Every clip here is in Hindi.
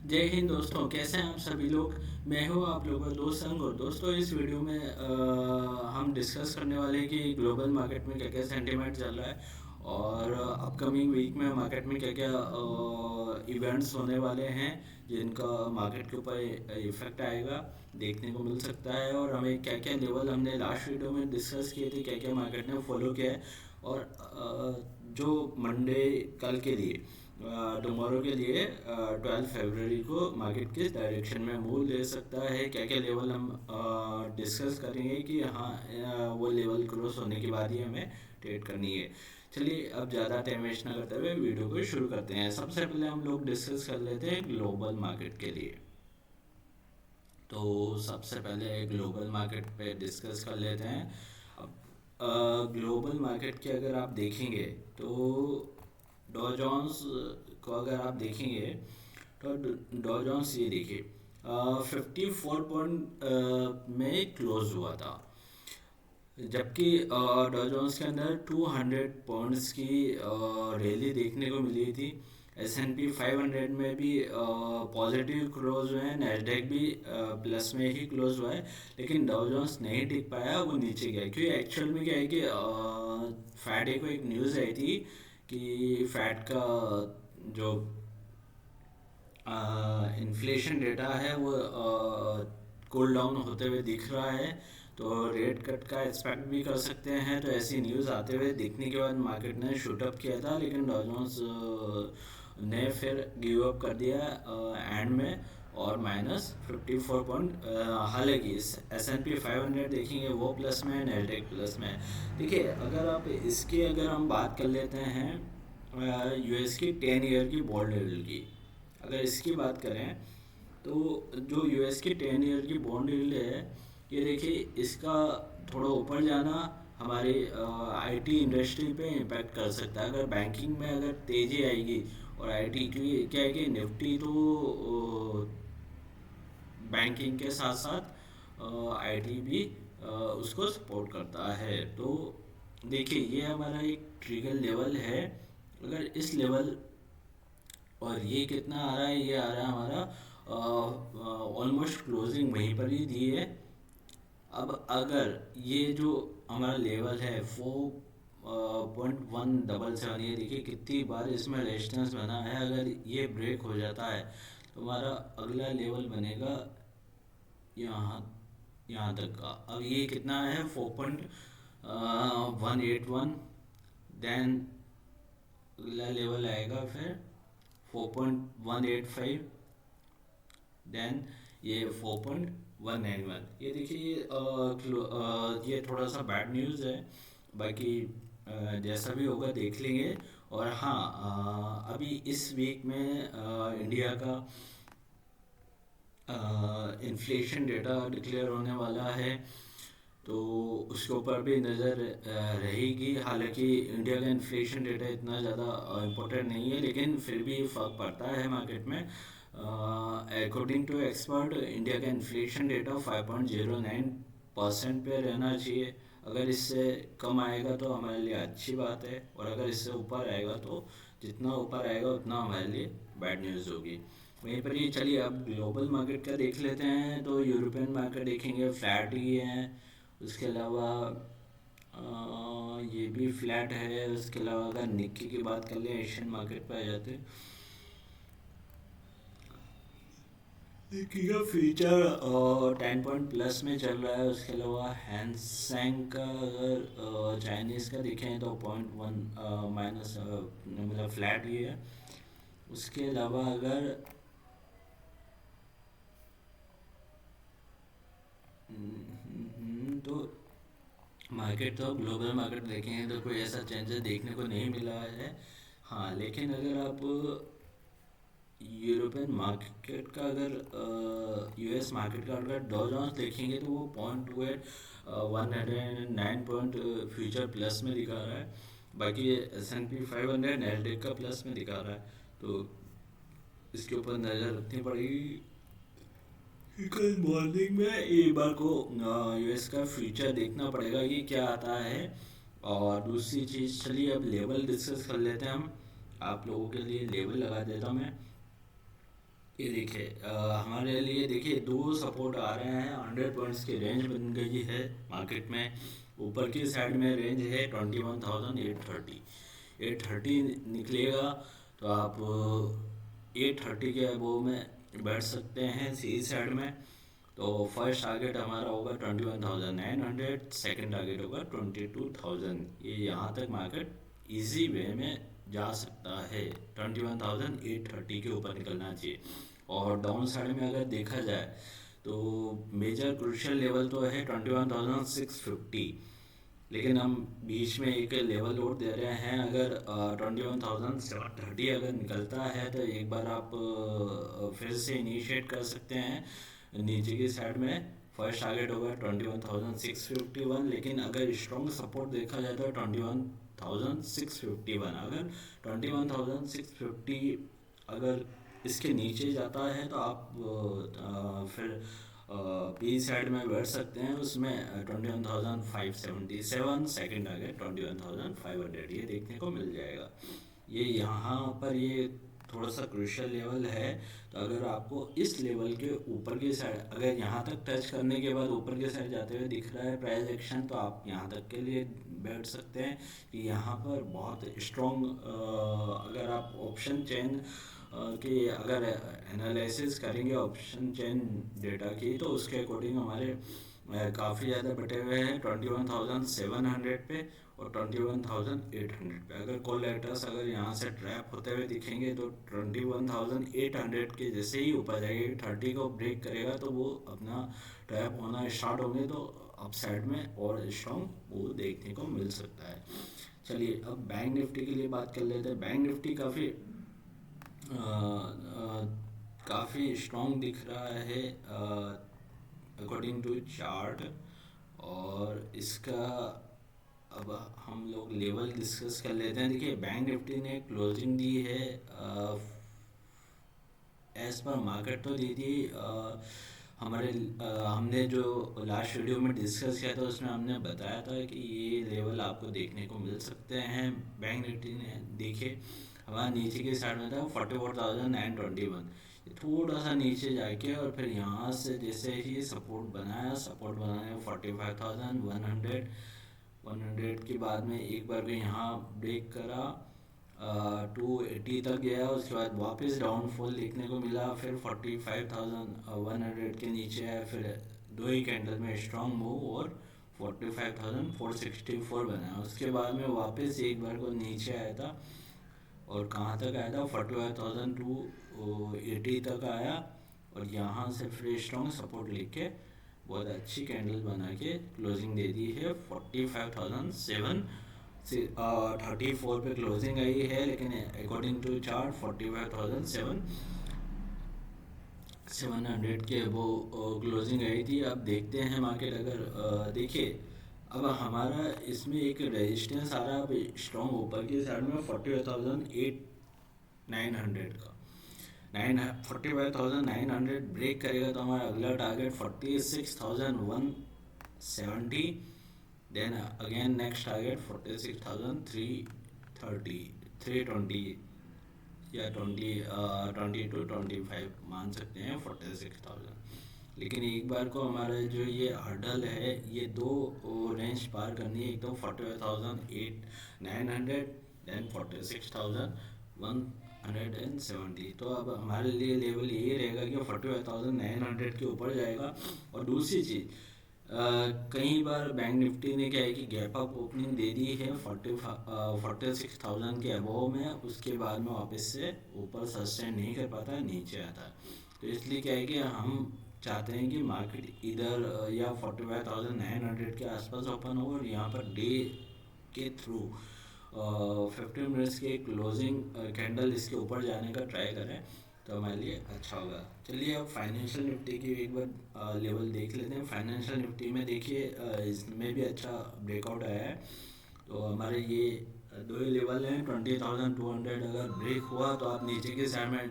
जय हिंद दोस्तों, कैसे हैं आप सभी लोग। मैं हूं आप लोगों का दोस्त संग। और दोस्तों, इस वीडियो में हम डिस्कस करने वाले हैं कि ग्लोबल मार्केट में क्या क्या सेंटीमेंट चल रहा है और अपकमिंग वीक में मार्केट में क्या क्या इवेंट्स होने वाले हैं जिनका मार्केट के ऊपर इफेक्ट आएगा, देखने को मिल सकता है। और हमें क्या क्या लेवल हमने लास्ट वीडियो में डिस्कस किए थे, क्या क्या मार्केट ने फॉलो किया है। और जो मंडे कल के लिए टुमारो के लिए 12 फरवरी को मार्केट किस डायरेक्शन में मूव ले सकता है, क्या क्या लेवल हम डिस्कस करेंगे कि हाँ वो लेवल क्रॉस होने के बाद ही हमें ट्रेड करनी है। चलिए अब ज़्यादा टाइम वेस्ट ना करते हुए वीडियो को शुरू करते हैं। सबसे पहले हम लोग डिस्कस कर लेते हैं ग्लोबल मार्केट के लिए। तो सबसे पहले ग्लोबल मार्केट पे डिस्कस कर लेते हैं। अब ग्लोबल मार्केट के अगर आप देखेंगे तो डॉ जोन्स को अगर आप देखेंगे तो डॉ जोन्स ये देखिए 54 पॉइंट में क्लोज हुआ था, जबकि डॉ जोन्स के अंदर 200 पॉइंट्स की रैली देखने को मिली थी। S&P 500 में भी पॉजिटिव क्लोज हुए हैं, नैस्डैक भी प्लस में ही क्लोज हुआ है। लेकिन डाउ जोन्स नहीं टिक पाया, वो नीचे गया। क्योंकि एक्चुअल में क्या है कि फ्राइडे को एक न्यूज़ आई थी कि फैट का जो इन्फ्लेशन डेटा है वो कूल डाउन होते हुए दिख रहा है, तो रेट कट का एक्सपेक्ट भी कर सकते हैं। तो ऐसी न्यूज़ आते हुए दिखने के बाद मार्केट ने शूट अप किया था, लेकिन डॉ जोन्स ने फिर गिव अप कर दिया एंड में, और -54 पॉइंट। हालांकि S&P 500 देखेंगे वो प्लस में है, नैस्डैक प्लस में है। देखिए, अगर आप इसकी अगर हम बात कर लेते हैं यूएस की 10 ईयर की बॉन्ड यील्ड की, अगर इसकी बात करें तो जो यूएस की 10 ईयर की बॉन्ड यील्ड है, ये देखिए इसका थोड़ा ऊपर जाना हमारे आईटी इंडस्ट्री पे इम्पैक्ट कर सकता है। अगर बैंकिंग में अगर तेज़ी आएगी और आईटी की क्या है कि निफ्टी तो बैंकिंग के साथ साथ आईटी भी उसको सपोर्ट करता है। तो देखिए, ये हमारा एक ट्रिगर लेवल है। अगर इस लेवल, और ये कितना आ रहा है, ये आ रहा है हमारा ऑलमोस्ट क्लोजिंग वहीं पर ही दी है। अब अगर ये जो हमारा लेवल है 4.177, ये देखिए कितनी बार इसमें रेजिस्टेंस बना है। अगर ये ब्रेक हो जाता है तो हमारा अगला लेवल बनेगा यहाँ यहाँ तक का। अब ये कितना है, 4.181। देन अगला लेवल आएगा फिर 4.185। देन ये 4.191। ये देखिए ये थोड़ा सा बैड न्यूज़ है। बाकी जैसा भी होगा देख लेंगे। और हाँ, अभी इस वीक में इंडिया का इन्फ्लेशन डेटा डिक्लेयर होने वाला है, तो उसके ऊपर भी नज़र रहेगी। हालांकि इंडिया का इन्फ्लेशन डेटा इतना ज़्यादा इम्पोर्टेंट नहीं है, लेकिन फिर भी फ़र्क पड़ता है मार्केट में। अकॉर्डिंग टू एक्सपर्ट, इंडिया का इन्फ्लेशन डेटा 5.09% पे रहना चाहिए। अगर इससे कम आएगा तो हमारे लिए अच्छी बात है, और अगर इससे ऊपर आएगा तो जितना ऊपर आएगा उतना हमारे लिए बैड न्यूज़ होगी। वहीं पर ही चलिए अब ग्लोबल मार्केट का देख लेते हैं। तो यूरोपियन मार्केट देखेंगे, फ्लैट ही है। उसके अलावा ये भी फ्लैट है। उसके अलावा अगर निक्की की बात कर लें, एशियन मार्केट पर आ जाते हैं, निक्की का फ्यूचर 10 पॉइंट प्लस में चल रहा है। उसके अलावा हैंसेंग का अगर चाइनीज़ का देखें तो 0.1 माइनस, मतलब फ्लैट ही है। उसके अलावा अगर तो मार्केट, तो ग्लोबल मार्केट देखेंगे तो कोई ऐसा चेंजेस देखने को नहीं मिला है। हाँ, लेकिन अगर आप यूरोपियन मार्केट का, अगर यूएस मार्केट का अगर डॉ जोन्स देखेंगे तो वो 0.28 109 पॉइंट फ्यूचर प्लस में दिखा रहा है। बाकी S&P 500 नैस्डैक का प्लस में दिखा रहा है। तो इसके ऊपर नज़र रखनी पड़ेगी। कल मॉर्निंग में एक बार को यूएस का फ्यूचर देखना पड़ेगा कि क्या आता है। और दूसरी चीज़, चलिए अब लेवल डिस्कस कर लेते हैं हम। आप लोगों के लिए लेवल लगा देता हूँ मैं। ये देखिए हमारे लिए देखिए दो सपोर्ट आ रहे हैं, 100 पॉइंट्स की रेंज बन गई है मार्केट में। ऊपर की साइड में रेंज है 21,830, 830 निकलेगा तो आप 830 के अबोव में बैठ सकते हैं सी साइड में। तो फर्स्ट टारगेट हमारा होगा 21,900, सेकेंड टारगेट होगा 22,000। ये यहाँ तक मार्केट इजी वे में जा सकता है, 21,830 के ऊपर निकलना चाहिए। और डाउन साइड में अगर देखा जाए तो मेजर क्रूशियल लेवल तो है 21,650, लेकिन हम बीच में एक लेवल लोड दे रहे हैं। अगर 21,730 अगर निकलता है तो एक बार आप फिर से इनिशिएट कर सकते हैं नीचे की साइड में। फर्स्ट टारगेट होगा 21,651, लेकिन अगर स्ट्रॉन्ग सपोर्ट देखा जाए तो 21,651। अगर 21,650 अगर इसके नीचे जाता है तो आप फिर बी साइड में बैठ सकते हैं। उसमें 21,577, सेकेंड टारगेट 21,500 ये देखने को मिल जाएगा। ये यहाँ पर ये थोड़ा सा क्रूशियल लेवल है। तो अगर आपको इस लेवल के ऊपर की साइड अगर यहाँ तक टच करने के बाद ऊपर की साइड जाते हुए दिख रहा है प्राइस एक्शन, तो आप यहाँ तक के लिए बैठ सकते हैं कि यहाँ पर बहुत स्ट्रॉन्ग अगर आप ऑप्शन चेन कि अगर एनालिसिस करेंगे ऑप्शन चेन डेटा की तो उसके अकॉर्डिंग हमारे काफ़ी ज़्यादा बटे हुए हैं 21,700 पे और 21,800 पे। अगर कॉल लेटर्स अगर यहाँ से ट्रैप होते हुए दिखेंगे तो 21,800 के जैसे ही ऊपर जाएगी 30 को ब्रेक करेगा तो वो अपना ट्रैप होना स्टार्ट होंगे, तो अप साइड में और स्ट्रॉन्ग वो देखने को मिल सकता है। चलिए अब बैंक निफ्टी के लिए बात कर लेते हैं। बैंक निफ्टी काफ़ी स्ट्रॉन्ग दिख रहा है अकॉर्डिंग टू चार्ट। और इसका अब हम लोग लेवल डिस्कस कर लेते हैं। देखिए बैंक निफ्टी ने क्लोजिंग दी है एज पर मार्केट तो दी थी हमारे हमने जो लास्ट वीडियो में डिस्कस किया था उसमें हमने बताया था कि ये लेवल आपको देखने को मिल सकते हैं। बैंक निफ्टी ने देखिए हमारा नीचे की साइड में था 44,921, थोड़ा सा नीचे जाके और फिर यहाँ से जैसे ही सपोर्ट बनाया 45,100, 100 के बाद में एक बार भी यहाँ ब्रेक करा 280 तक गया। उसके बाद वापस डाउनफॉल देखने को मिला, फिर 45,100 के नीचे आया, फिर दो ही कैंडल में स्ट्रॉन्ग मूव और 45,464 बनाया। उसके बाद में वापस एक बार को नीचे आया था और कहाँ तक आया था 45,280 तक आया और यहाँ से फिर स्ट्रॉन्ग सपोर्ट लेके बहुत अच्छी कैंडल बना के क्लोजिंग दे दी है। 45,734 पे क्लोजिंग आई है, लेकिन अकॉर्डिंग टू चार्ट 45,700 के वो क्लोजिंग आई थी। अब देखते हैं मार्केट अगर देखिए अब हमारा इसमें एक रेजिस्टेंस आ रहा है स्ट्रॉन्ग ऊपर की साइड में 45,900 का। 45,900 ब्रेक करेगा तो हमारा अगला target 46,170, then again next target 46,330, 320 या 20 टू 25 मान सकते हैं 46,000। लेकिन एक बार को हमारा जो ये हर्डल है ये दो रेंज पार करनी है, एक तो 45,900 देन 46,170। तो अब हमारे लिए लेवल यही रहेगा कि 45,900 के ऊपर जाएगा। और दूसरी चीज़ कई बार बैंक निफ्टी ने क्या है कि गैप अप ओपनिंग दे दी है 46,000 के अबोव में, उसके बाद में वापस से ऊपर सस्टेन नहीं कर पाता, नीचे आता है। तो इसलिए क्या है कि हम चाहते हैं कि मार्केट इधर या 45,900 के आसपास ओपन हो और यहाँ पर डे के थ्रू 15 मिनट्स के क्लोजिंग कैंडल इसके ऊपर जाने का ट्राई करें तो हमारे लिए अच्छा होगा। चलिए अब फाइनेंशियल निफ्टी की एक बार लेवल देख लेते हैं। फाइनेंशियल निफ्टी में देखिए इसमें भी अच्छा ब्रेकआउट आया है। तो हमारे ये दो ही लेवल हैं 20,200 अगर ब्रेक हुआ तो आप नीचे की साइड में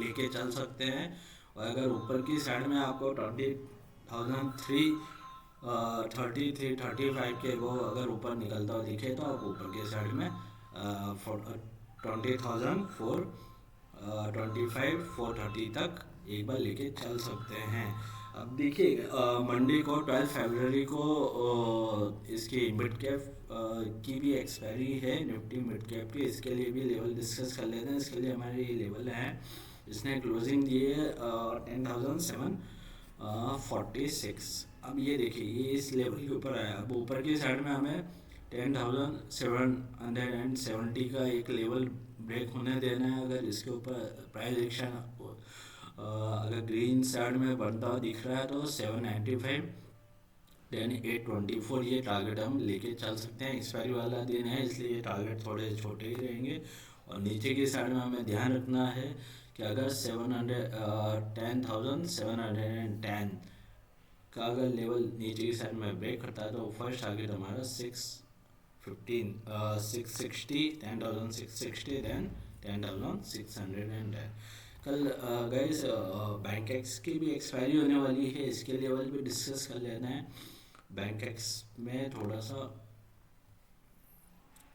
लेके चल सकते हैं। और अगर ऊपर की साइड में आपको 20,333-35 के वो अगर ऊपर निकलता हुआ दिखे तो आप ऊपर के साइड में 20,400 25,430 तक एक बार लेके चल सकते हैं। अब देखिए मंडे को 12 फरवरी को इसकी मिड कैप की भी एक्सपायरी है निफ्टी मिड कैप की। इसके लिए भी लेवल डिस्कस कर लेते हैं। इसके लिए हमारे ये लेवल हैं, इसने क्लोजिंग दी है 10,746। अब ये देखिए ये इस लेवल के ऊपर आया। अब ऊपर की साइड में हमें 10,770 का एक लेवल ब्रेक होने देना है। अगर इसके ऊपर प्राइस एक्शन अगर ग्रीन साइड में बढ़ता हुआ दिख रहा है तो 795 देन 824 ये टारगेट हम लेके चल सकते हैं। एक्सपायरी वाला दिन है इसलिए ये टारगेट थोड़े छोटे ही रहेंगे। और नीचे की साइड में हमें ध्यान रखना है कि अगर 10,710 का अगर लेवल नीचे की साइड में ब्रेक करता है तो फर्स्ट टारगेट हमारा 660 10,660 देन 10,610। कल गाइस बैंक एक्स की भी एक्सपायरी होने वाली है, इसके लेवल भी डिस्कस कर लेना है। बैंक एक्स में थोड़ा सा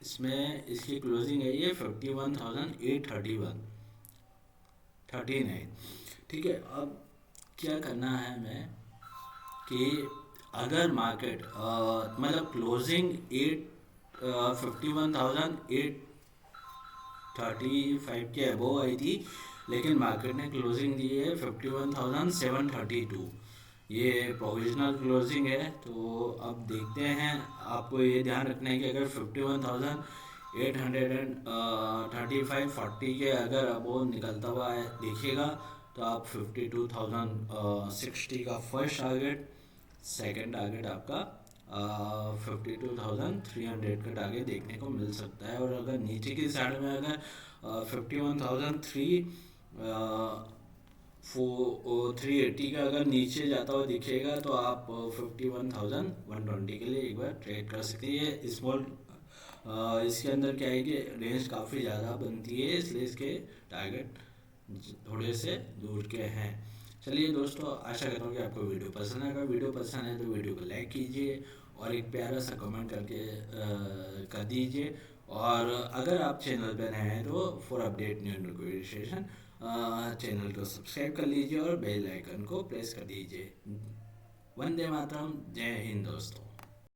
इसमें इसकी क्लोजिंग है ये 51,839। ठीक है, अब क्या करना है हमें कि अगर मार्केट मतलब क्लोजिंग 51,835 के अबोव आई थी, लेकिन मार्केट ने क्लोजिंग दी है 51,732। ये प्रोविजनल क्लोजिंग है। तो अब देखते हैं, आपको ये ध्यान रखना है कि अगर 51,835 के अगर अबोव निकलता हुआ है देखिएगा तो आप 52,060 का फर्स्ट टारगेट, सेकेंड टारगेट आपका 52,300 का टारगेट देखने को मिल सकता है। और अगर नीचे की साइड में अगर 51,380 का अगर नीचे जाता हुआ दिखेगा तो आप 51,120 के लिए एक बार ट्रेड कर सकते हैं। ये स्मॉल इसके अंदर क्या है कि रेंज काफ़ी ज़्यादा बनती है, इसलिए इसके टारगेट थोड़े से दूर के हैं। चलिए दोस्तों, आशा करता हूँ कि आपको वीडियो पसंद आएगा। वीडियो पसंद है तो वीडियो को लाइक कीजिए और एक प्यारा सा कमेंट करके कर दीजिए। और अगर आप चैनल पर नए हैं तो for update new notification channel को सब्सक्राइब कर लीजिए और बेल आइकन को प्रेस कर दीजिए। वंदे मातरम, जय हिंद दोस्तों।